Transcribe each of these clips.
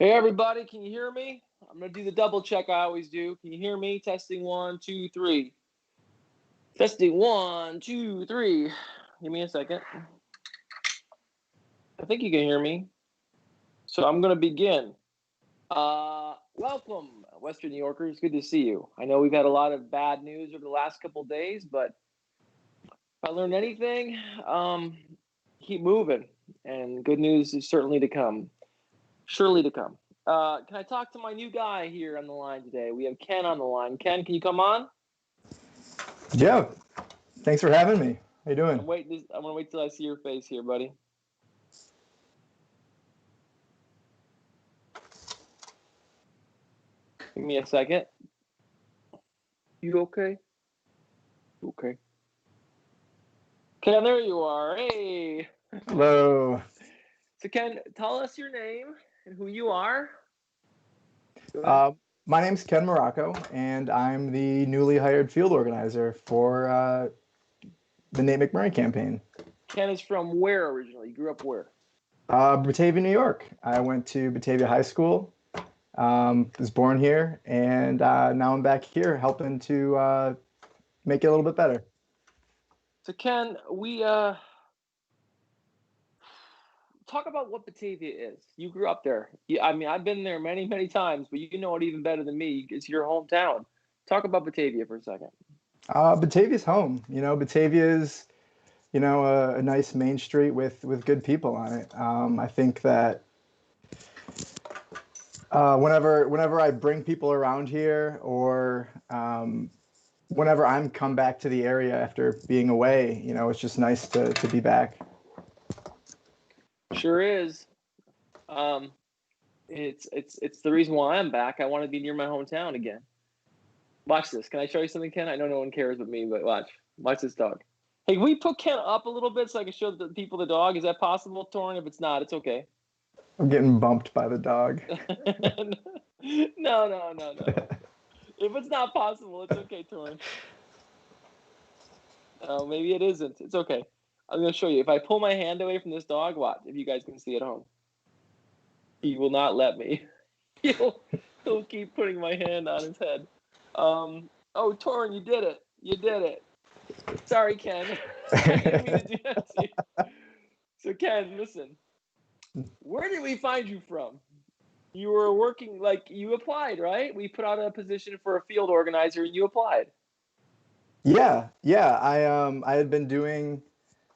Hey everybody, can you hear me? I'm gonna do the double check I always do. Can you hear me? Testing one, two, three. Testing one, two, three. Give me a second. I think you can hear me. So I'm gonna begin. Welcome, Western New Yorkers. Good to see you. I know we've had a lot of bad news over the last couple of days, but if I learned anything, keep moving, and good news is certainly to come. Surely to come. Can I talk to my new guy here on the line today? We have Ken on the line. Ken, can you come on? Yeah, thanks for having me. How you doing? I'm waiting. I'm gonna wait till I see your face here, buddy. Give me a second. You okay? Okay. Ken, there you are. Hey. Hello. So, Ken, tell us your name and who you are. Go ahead. Uh, my name's Ken Morocco, and I'm the newly hired field organizer for the Nate McMurray campaign. Ken is from where originally? You grew up where? Batavia, New York. I went to Batavia High School, was born here, and now I'm back here helping to make it a little bit better. So, Ken, we talk about what Batavia is. You grew up there. I mean, I've been there many, many times, but you know it even better than me. It's your hometown. Talk about Batavia for a second. Batavia's home. Batavia's a nice main street with good people on it. I think that whenever I bring people around here, or whenever I'm come back to the area after being away, it's just nice to be back. Sure is. Um, it's the reason why I'm back. I want to be near my hometown again. Watch this. Can I show you something, Ken? I know no one cares but me, but watch this dog. Hey, can we put Ken up a little bit so I can show the people the dog? Is that possible, Torin? If it's not, it's okay. I'm getting bumped by the dog. No. If it's not possible, it's okay, Torin. Maybe it isn't. It's okay. I'm gonna show you. If I pull my hand away from this dog, watch. If you guys can see at home, he will not let me. He'll keep putting my hand on his head. Oh, Torin, you did it. You did it. Sorry, Ken. I didn't mean to do that to you. So, Ken, listen. Where did we find you from? You were working, you applied, right? We put out a position for a field organizer, and you applied. Yeah. I had been doing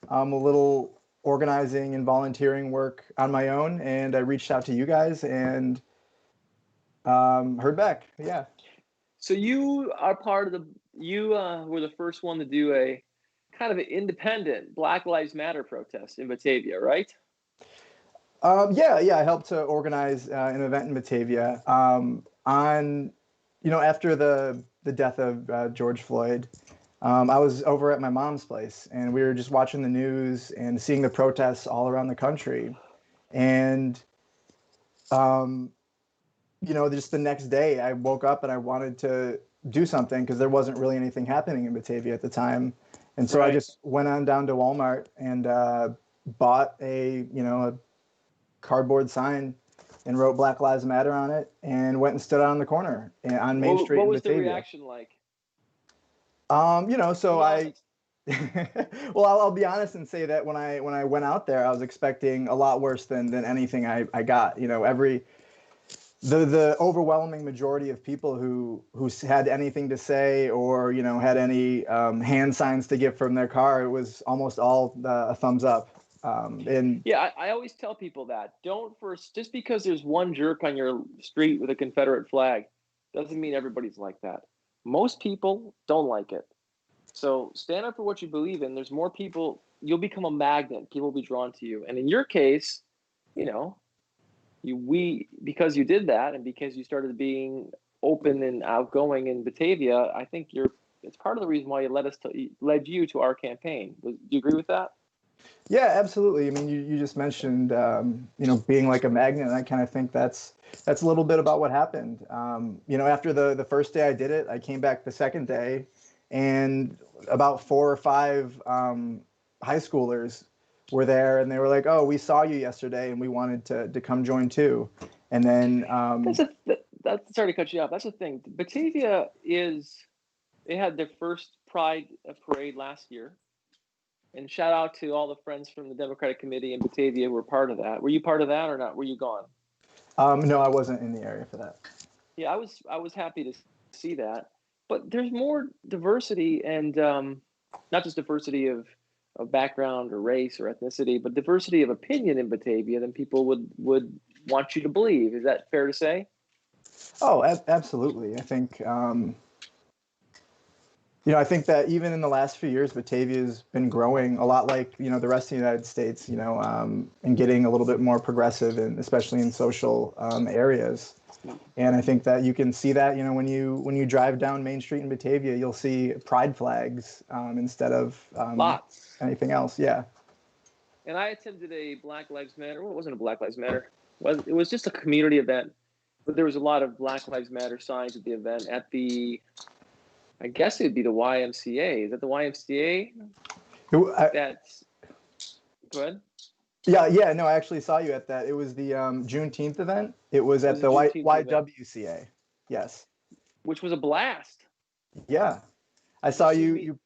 a little organizing and volunteering work on my own, and I reached out to you guys and heard back. Yeah. So you are part of the. You were the first one to do a kind of an independent Black Lives Matter protest in Batavia, right? Yeah. I helped to organize an event in Batavia after the death of George Floyd. I was over at my mom's place, and we were just watching the news and seeing the protests all around the country. And, just the next day, I woke up and I wanted to do something because there wasn't really anything happening in Batavia at the time. And so I Right. just went on down to Walmart and bought a cardboard sign and wrote Black Lives Matter on it and went and stood on the corner on Main Street What in was the Batavia. reaction like? So Be I, honest. well, I'll be honest and say that when I went out there, I was expecting a lot worse than anything I got. The overwhelming majority of people who had anything to say, or had any hand signs to give from their car, it was almost all a thumbs up. And Yeah, I always tell people that don't first just because there's one jerk on your street with a Confederate flag doesn't mean everybody's like that. Most people don't like it. So stand up for what you believe in. There's more people. You'll become a magnet. People will be drawn to you. And in your case, you know, because you did that and because you started being open and outgoing in Batavia, I think it's part of the reason why led you to our campaign. Do you agree with that? yeah, absolutely. I mean, you just mentioned being like a magnet, and I kind of think that's a little bit about what happened. After the first day I did it, I came back the second day, and about four or five high schoolers were there, and they were like, "Oh, we saw you yesterday, and we wanted to come join too." And then sorry to cut you off. That's the thing. Batavia they had their first Pride parade last year. And shout out to all the friends from the Democratic Committee in Batavia who were part of that. Were you part of that or not? Were you gone? no, I wasn't in the area for that. Yeah, I was happy to see that. But there's more diversity, and not just diversity of background or race or ethnicity, but diversity of opinion in Batavia than people would want you to believe. Is that fair to say? Oh, absolutely. I think, I think that even in the last few years, Batavia's been growing a lot like, the rest of the United States, and getting a little bit more progressive, and especially in social areas. And I think that you can see that, when you drive down Main Street in Batavia, you'll see pride flags instead of lots anything else. Yeah. And I attended a Black Lives Matter. Well, it wasn't a Black Lives Matter. It was just a community event, but there was a lot of Black Lives Matter signs at the event at I guess it would be the YMCA. Is that the YMCA? Go ahead. Yeah. No, I actually saw you at that. It was the Juneteenth event. It was at the YWCA. Yes. Which was a blast. Yeah, I saw you.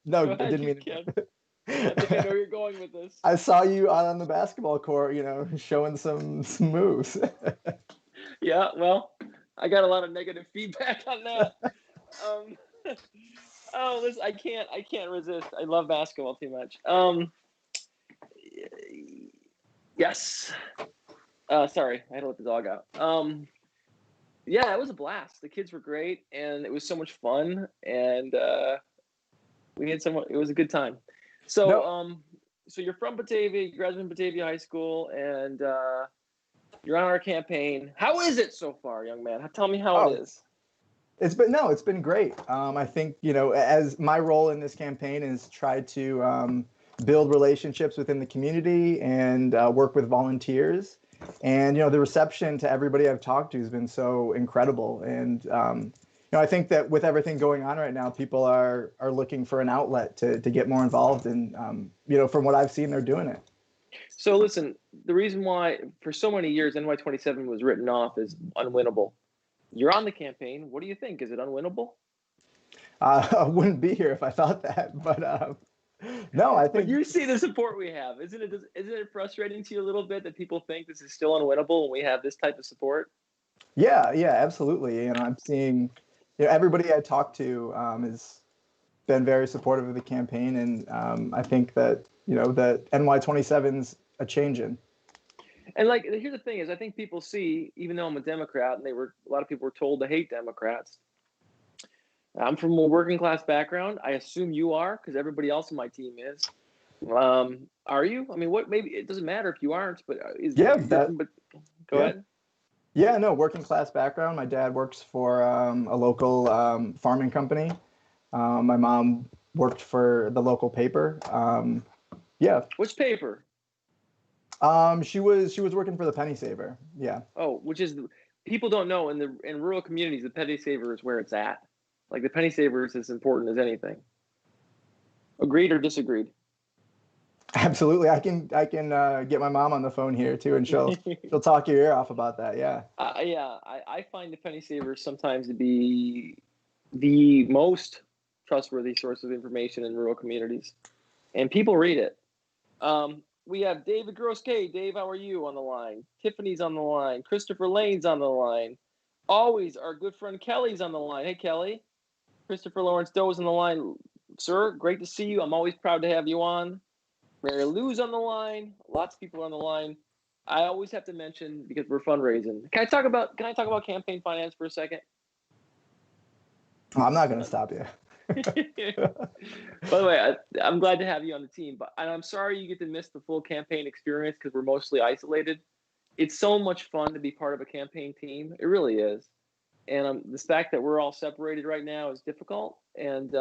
No, I didn't mean it. I think I know where you're going with this. I saw you on the basketball court, showing some moves. Yeah, well, I got a lot of negative feedback on that. I can't resist. I love basketball too much. Yes. Sorry, I had to let the dog out. Yeah, it was a blast. The kids were great, and it was so much fun, and it was a good time. So, so you're from Batavia, you graduated from Batavia High School, and you're on our campaign. How is it so far, young man? Tell me how it is. It's been great. I think, as my role in this campaign is try to build relationships within the community and work with volunteers. And, the reception to everybody I've talked to has been so incredible. And, I think that with everything going on right now, people are looking for an outlet to get more involved. And, from what I've seen, they're doing it. So listen, the reason why for so many years NY27 was written off as unwinnable. You're on the campaign. What do you think? Is it unwinnable? I wouldn't be here if I thought that, but no, I think. But you see the support we have. Isn't it frustrating to you a little bit that people think this is still unwinnable when we have this type of support? Yeah, absolutely. I'm seeing, everybody I talk to has been very supportive of the campaign, and I think that that NY27's a changing. And here's the thing is, I think people see, even though I'm a Democrat, and a lot of people were told to hate Democrats. I'm from a working class background. I assume you are, because everybody else on my team is. Are you? I mean, maybe it doesn't matter if you aren't, but but go ahead. Yeah, no, working class background. My dad works for a local farming company. My mom worked for the local paper. Yeah. Which paper? She was working for the Penny Saver. Yeah. Oh, which is people don't know in rural communities, the Penny Saver is where it's at. Like the Penny Saver is as important as anything. Agreed or disagreed? Absolutely. I can get my mom on the phone here too, and she'll talk your ear off about that. Yeah. I find the Penny Saver sometimes to be the most trustworthy source of information in rural communities, and people read it. We have David Groskay. Dave, how are you on the line? Tiffany's on the line. Christopher Lane's on the line. Always our good friend Kelly's on the line. Hey, Kelly. Christopher Lawrence Doe's on the line. Sir, great to see you. I'm always proud to have you on. Mary Lou's on the line. Lots of people on the line. I always have to mention, because we're fundraising. Can I talk about campaign finance for a second? I'm not going to stop you. By the way, I'm glad to have you on the team, and I'm sorry you get to miss the full campaign experience because we're mostly isolated. It's so much fun to be part of a campaign team. It really is. And the fact that we're all separated right now is difficult, and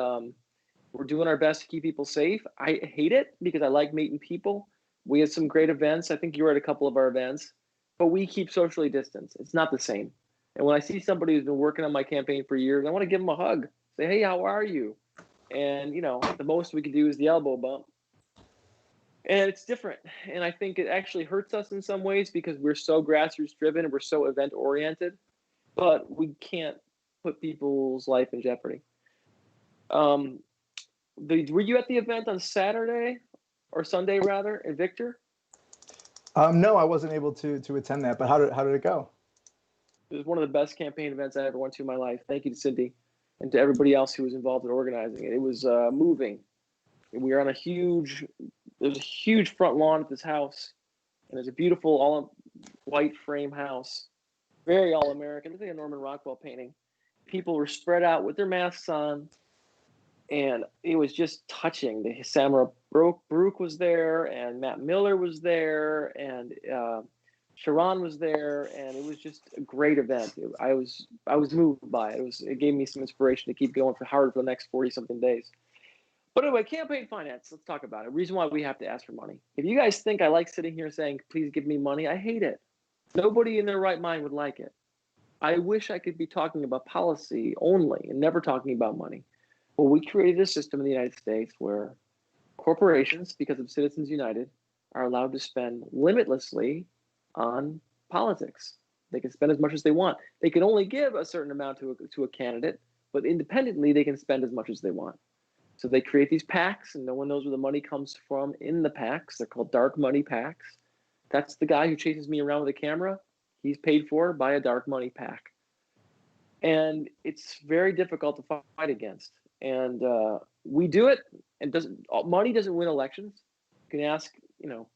we're doing our best to keep people safe. I hate it because I like meeting people. We had some great events. I think you were at a couple of our events, but we keep socially distanced. It's not the same. And when I see somebody who's been working on my campaign for years, I want to give them a hug. Say, hey, how are you? And, the most we can do is the elbow bump. And it's different. And I think it actually hurts us in some ways because we're so grassroots driven and we're so event oriented, but we can't put people's life in jeopardy. Were you at the event on Saturday or Sunday rather in Victor? No, I wasn't able to attend that, but how did it go? It was one of the best campaign events I ever went to in my life. Thank you to Cindy and to everybody else who was involved in organizing it. It was moving. We were on there's a huge front lawn at this house, and there's a beautiful all white frame house, very all American. It's like a Norman Rockwell painting. People were spread out with their masks on, and it was just touching. The Samara Baruch was there, and Matt Miller was there, and Sharon was there, and it was just a great event. I was moved by it. It gave me some inspiration to keep going hard for the next 40 something days. But anyway, campaign finance, let's talk about it. Reason why we have to ask for money. If you guys think I like sitting here saying, please give me money, I hate it. Nobody in their right mind would like it. I wish I could be talking about policy only and never talking about money. Well, we created a system in the United States where corporations, because of Citizens United, are allowed to spend limitlessly on politics. They can spend as much as they want. They can only give a certain amount to a candidate, but independently, they can spend as much as they want. So they create these PACs, and no one knows where the money comes from in the PACs. They're called dark money PACs. That's the guy who chases me around with a camera. He's paid for by a dark money PAC. And it's very difficult to fight against. And we do it, and money doesn't win elections. You can ask,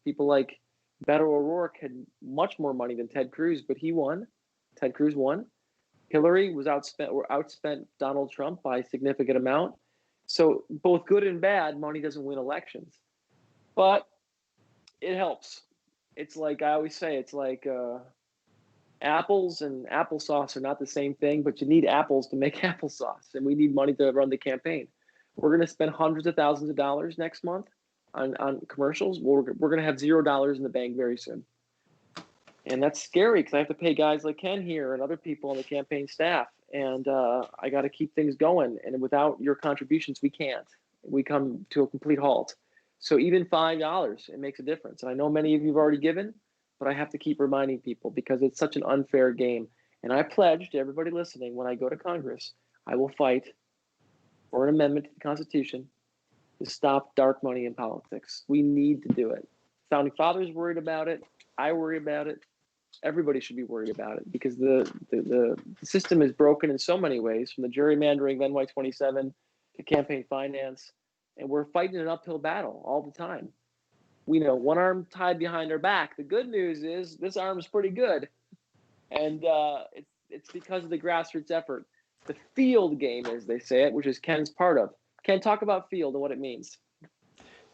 people like Beto O'Rourke had much more money than Ted Cruz, but he won. Ted Cruz won. Hillary was outspent Donald Trump by a significant amount. So both good and bad, money doesn't win elections, but it helps. It's like I always say, it's like apples and applesauce are not the same thing, but you need apples to make applesauce, and we need money to run the campaign. We're going to spend hundreds of thousands of dollars next month on commercials. We're going to have $0 in the bank very soon. And that's scary because I have to pay guys like Ken here and other people on the campaign staff. And I got to keep things going. And without your contributions, we can't. We come to a complete halt. So even $5, it makes a difference. And I know many of you have already given, but I have to keep reminding people because it's such an unfair game. And I pledge to everybody listening, when I go to Congress, I will fight for an amendment to the Constitution to stop dark money in politics. We need to do it. Founding Fathers worried about it. I worry about it. Everybody should be worried about it because the system is broken in so many ways, from the gerrymandering of NY27 to campaign finance, and we're fighting an uphill battle all the time. We know one arm tied behind our back. The good news is this arm's pretty good, and it's because of the grassroots effort. The field game, as they say it, which is Ken's part of. Ken, talk about field and what it means.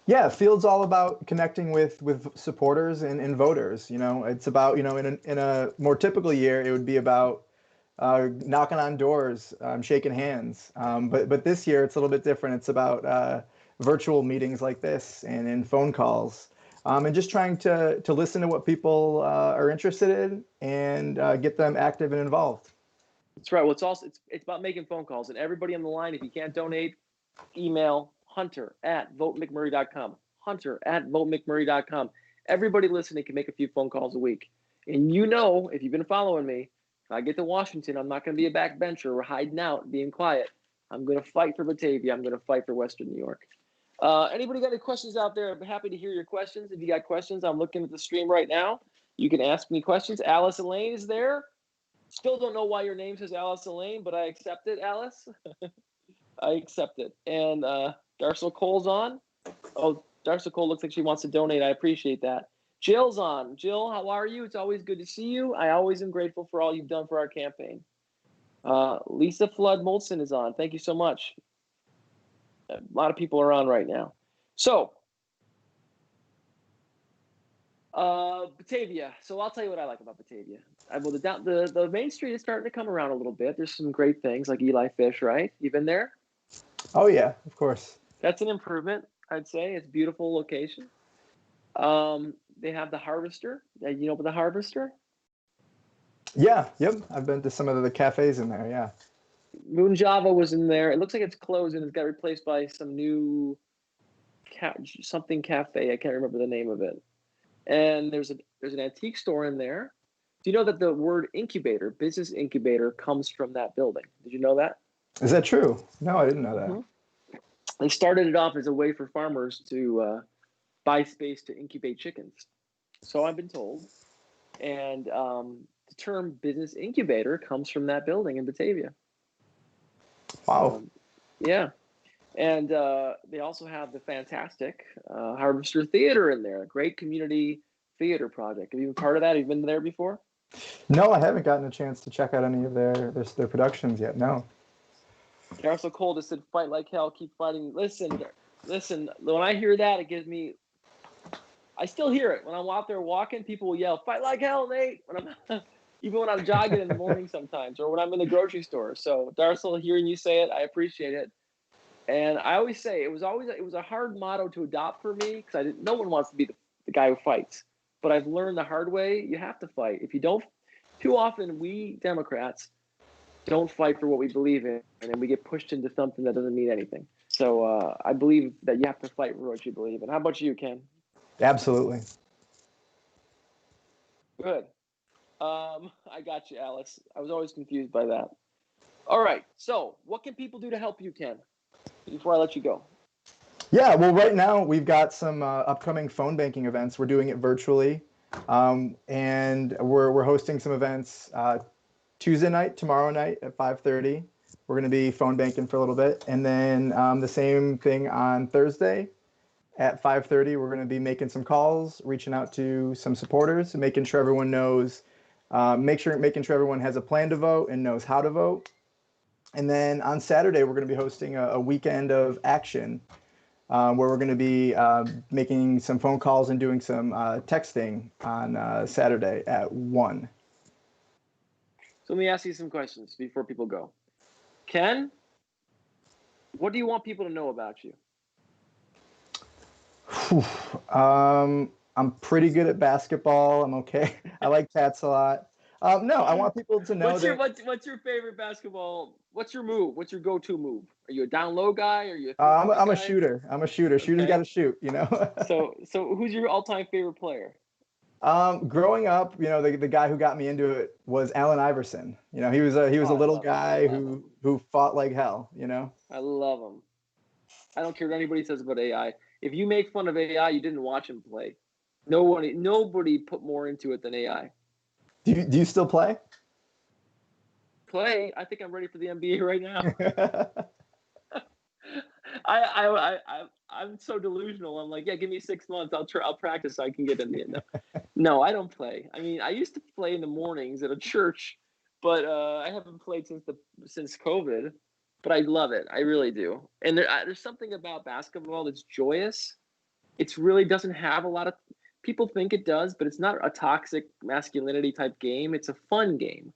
Yeah, field's all about connecting with supporters and voters. It's about, in a more typical year, it would be about knocking on doors, shaking hands. But this year it's a little bit different. It's about virtual meetings like this and phone calls, and just trying to listen to what people are interested in and get them active and involved. That's right. Well, it's about making phone calls, and everybody on the line, if you can't donate, email hunter@votemcmurray.com. hunter@votemcmurray.com. Everybody listening can make a few phone calls a week. And if you've been following me, if I get to Washington, I'm not going to be a backbencher or hiding out, being quiet. I'm going to fight for Batavia. I'm going to fight for Western New York. Anybody got any questions out there? I'm happy to hear your questions. If you got questions, I'm looking at the stream right now. You can ask me questions. Alice Elaine is there. Still don't know why your name says Alice Elaine, but I accept it, Alice. I accept it. And Darcel Cole's on. Oh, Darcel Cole looks like she wants to donate. I appreciate that. Jill's on. Jill, how are you? It's always good to see you. I always am grateful for all you've done for our campaign. Lisa Flood Molson is on. Thank you so much. A lot of people are on right now. So, Batavia. So I'll tell you what I like about Batavia. The main street is starting to come around a little bit. There's some great things like Eli Fish, right? You been there? Oh yeah, of course. That's an improvement, I'd say. It's a beautiful location. They have the Harvester. You know about the Harvester? Yeah, yep. I've been to some of the cafes in there, yeah. Moon Java was in there. It looks like it's closed and it's got replaced by some new something cafe. I can't remember the name of it. And there's an antique store in there. Do you know that the word incubator, business incubator, comes from that building? Did you know that? Is that true? No, I didn't know that. Mm-hmm. They started it off as a way for farmers to buy space to incubate chickens. So I've been told. And the term business incubator comes from that building in Batavia. Wow. Yeah. And they also have the fantastic Harvester Theater in there, a great community theater project. Have you been part of that? Have you been there before? No, I haven't gotten a chance to check out any of their productions yet. No. Darcel Cole just said, "Fight like hell, keep fighting." Listen. When I hear that, it gives me. I still hear it when I'm out there walking. People will yell, "Fight like hell, Nate!" Even when I'm jogging in the morning sometimes, or when I'm in the grocery store. So, Darcel, hearing you say it, I appreciate it. And I always say it was a hard motto to adopt for me because no one wants to be the guy who fights. But I've learned the hard way, you have to fight. If you don't, too often we Democrats don't fight for what we believe in, and then we get pushed into something that doesn't mean anything. So I believe that you have to fight for what you believe in. How about you, Ken? Absolutely. Good. I got you, Alice. I was always confused by that. All right. So what can people do to help you, Ken, before I let you go? Yeah, well, right now we've got some upcoming phone banking events. We're doing it virtually, and we're hosting some events Tuesday night, tomorrow night at 5:30. We're going to be phone banking for a little bit, and then the same thing on Thursday at 5:30. We're going to be making some calls, reaching out to some supporters, making sure everyone knows, making sure everyone has a plan to vote and knows how to vote. And then on Saturday, we're going to be hosting a weekend of action. Where we're going to be making some phone calls and doing some texting on Saturday at 1. So let me ask you some questions before people go. Ken, what do you want people to know about you? I'm pretty good at basketball. I'm okay. I like tats a lot. No, I want people to know what's your favorite basketball? What's your move? What's your go-to move? Are you a down low guy? Are you I'm a shooter. I'm a shooter. Okay. Shooters got to shoot, you know. So who's your all-time favorite player? Growing up, you know, the guy who got me into it was Allen Iverson. You know, he was a little guy who fought like hell, you know. I love him. I don't care what anybody says about AI. If you make fun of AI, you didn't watch him play. Nobody put more into it than AI. Do you still play? I think I'm ready for the NBA right now. I'm so delusional. I'm like, yeah, give me 6 months. I'll practice so I can get in the end. No, I don't play. I mean, I used to play in the mornings at a church, but I haven't played since COVID. But I love it. I really do. And there's something about basketball that's joyous. It really doesn't have a lot of people think it does, but it's not a toxic masculinity type game. It's a fun game.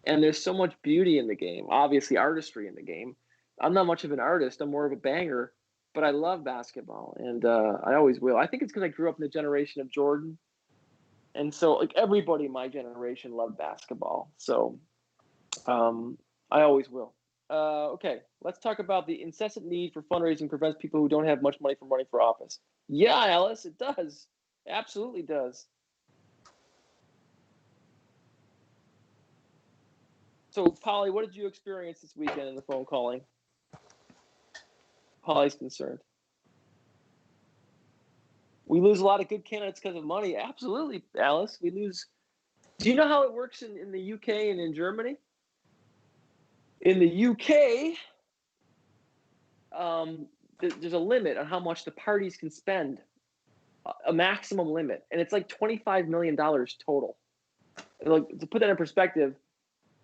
And there's so much beauty in the game, obviously artistry in the game. I'm not much of an artist. I'm more of a banger, but I love basketball, and I always will. I think it's because I grew up in the generation of Jordan, and so like everybody in my generation loved basketball. So I always will. Okay, let's talk about the incessant need for fundraising prevents people who don't have much money from running for office. Yeah, Alice, it does. It absolutely does. So, Polly, what did you experience this weekend in the phone calling? Polly's concerned. We lose a lot of good candidates because of money. Absolutely, Alice. We lose. Do you know how it works in the UK and in Germany? In the UK, there's a limit on how much the parties can spend, a maximum limit, and it's like $25 million total. And like, to put that in perspective,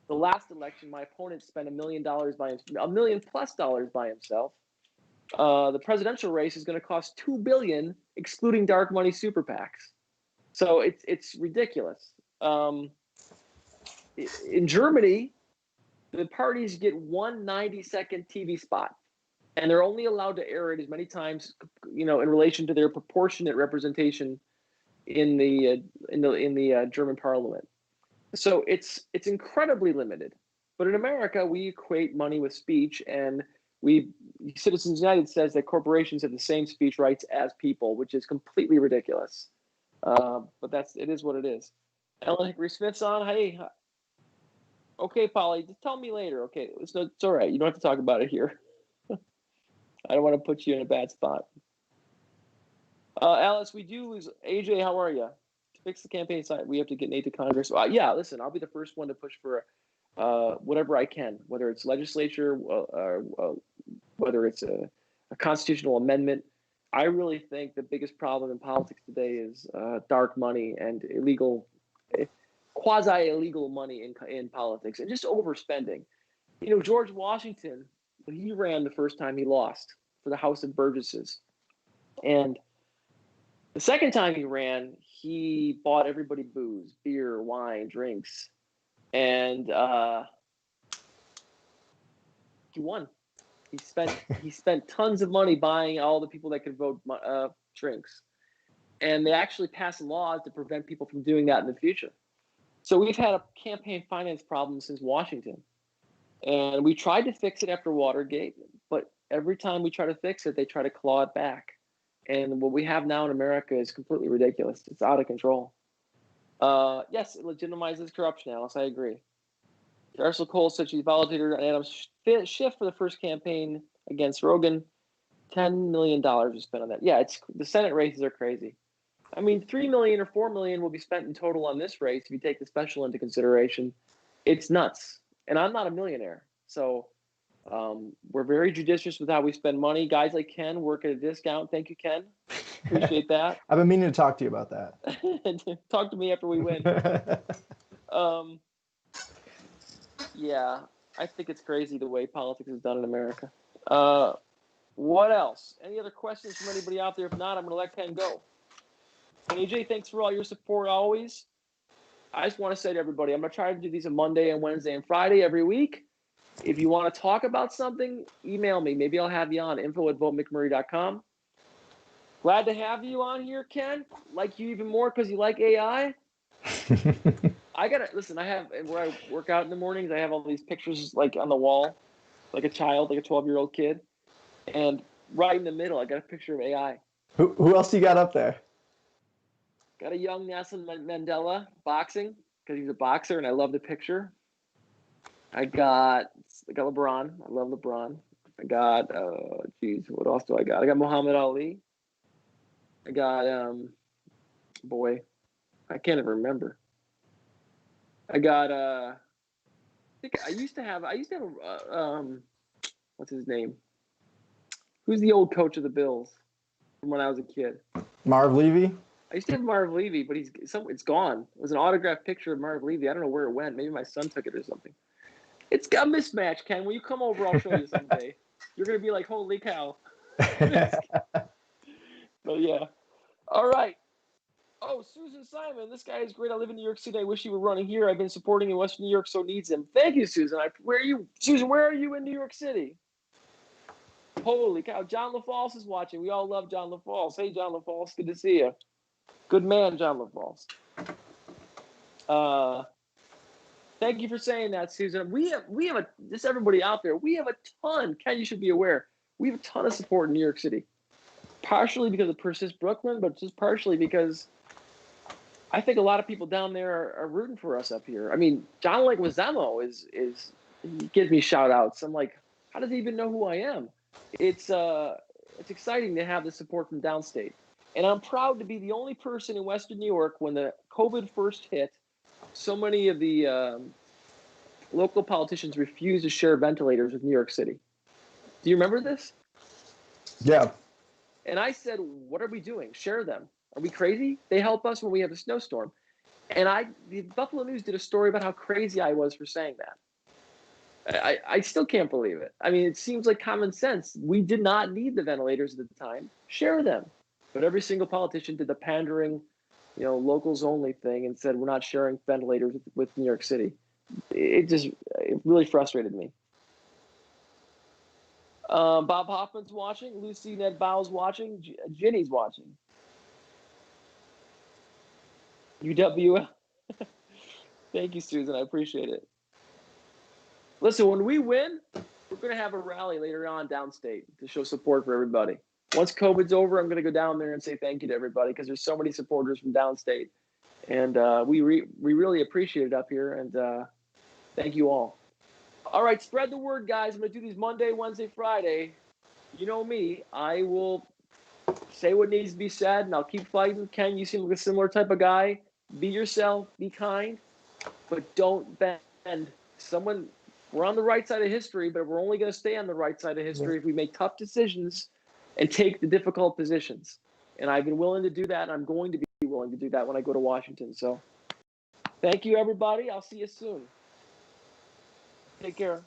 the last election, my opponent spent $1 million $1 million plus by himself. The presidential race is going to cost $2 billion, excluding dark money super PACs. So it's ridiculous. In Germany, the parties get one 90-second TV spot, and they're only allowed to air it as many times, in relation to their proportionate representation in the German parliament. So it's incredibly limited. But in America, we equate money with speech, and Citizens United says that corporations have the same speech rights as people, which is completely ridiculous. But it is what it is. Ellen Hickory Smith's on. Hey, okay, Polly, just tell me later. Okay, it's all right. You don't have to talk about it here. I don't want to put you in a bad spot. Alice, we do lose. AJ, how are you? To fix the campaign side, we have to get Nate to Congress. Yeah, listen, I'll be the first one to push for whatever I can, whether it's legislature, whether it's a constitutional amendment. I really think the biggest problem in politics today is dark money and quasi-illegal money in politics, and just overspending. You know, George Washington, when he ran the first time, he lost for the House of Burgesses. And the second time he ran, he bought everybody booze, beer, wine, drinks. And he won. He spent tons of money buying all the people that could vote drinks. And they actually passed laws to prevent people from doing that in the future. So we've had a campaign finance problem since Washington. And we tried to fix it after Watergate, but every time we try to fix it, they try to claw it back. And what we have now in America is completely ridiculous. It's out of control. Yes, it legitimizes corruption, Alice. I agree. Ursula Cole said she validated Adam Schiff for the first campaign against Rogan. $10 million was spent on that. Yeah, the Senate races are crazy. I mean, $3 million or $4 million will be spent in total on this race if you take the special into consideration. It's nuts. And I'm not a millionaire. So we're very judicious with how we spend money. Guys like Ken work at a discount. Thank you, Ken. Appreciate that. I've been meaning to talk to you about that. Talk to me after we win. Yeah, I think it's crazy the way politics is done in America. What else? Any other questions from anybody out there? If not, I'm going to let Ken go. AJ, thanks for all your support always. I just want to say to everybody, I'm going to try to do these on Monday and Wednesday and Friday every week. If you want to talk about something, email me. Maybe I'll have you on info@votemcmurray.com. Glad to have you on here, Ken. Like you even more because you like AI. I gotta listen. I have where I work out in the mornings. I have all these pictures like on the wall, like a child, like a 12-year-old kid, and right in the middle, I got a picture of AI. Who else you got up there? Got a young Nelson Mandela boxing because he's a boxer, and I love the picture. I got LeBron. I love LeBron. I got what else do I got? I got Muhammad Ali. I got I can't even remember. I got I think I used to have what's his name? Who's the old coach of the Bills from when I was a kid? Marv Levy. I used to have Marv Levy, but it's gone. It was an autographed picture of Marv Levy. I don't know where it went. Maybe my son took it or something. It's got a mismatch, Ken. When you come over, I'll show you someday. You're gonna be like, holy cow. But yeah. All right. Oh, Susan Simon, this guy is great. I live in New York City. I wish he were running here. I've been supporting in Western New York, so needs him. Thank you, Susan. Where are you, Susan? Where are you in New York City? Holy cow! John LaFalce is watching. We all love John LaFalce. Hey, John LaFalce, good to see you. Good man, John LaFalce. Thank you for saying that, Susan. We have just everybody out there. We have a ton. Ken, you should be aware. We have a ton of support in New York City. Partially because of Persist Brooklyn, but just partially because I think a lot of people down there are rooting for us up here. I mean, John Leguizamo is he gives me shout outs. I'm like, how does he even know who I am? It's exciting to have the support from downstate. And I'm proud to be the only person in Western New York when the COVID first hit. So many of the local politicians refused to share ventilators with New York City. Do you remember this? Yeah. And I said, what are we doing? Share them. Are we crazy? They help us when we have a snowstorm. And the Buffalo News did a story about how crazy I was for saying that. I still can't believe it. I mean, it seems like common sense. We did not need the ventilators at the time. Share them. But every single politician did the pandering, locals only thing and said, we're not sharing ventilators with New York City. It really frustrated me. Bob Hoffman's watching. Lucy Ned Bowles watching. Ginny's watching. UWL. Thank you, Susan. I appreciate it. Listen, when we win, we're going to have a rally later on downstate to show support for everybody. Once COVID's over, I'm going to go down there and say thank you to everybody because there's so many supporters from downstate. And we really appreciate it up here. And thank you all. All right, spread the word, guys. I'm going to do these Monday, Wednesday, Friday. You know me. I will say what needs to be said, and I'll keep fighting. Ken, you seem like a similar type of guy. Be yourself. Be kind. But don't bend. We're on the right side of history, but we're only going to stay on the right side of history if we make tough decisions and take the difficult positions. And I've been willing to do that, and I'm going to be willing to do that when I go to Washington. So thank you, everybody. I'll see you soon. Take care.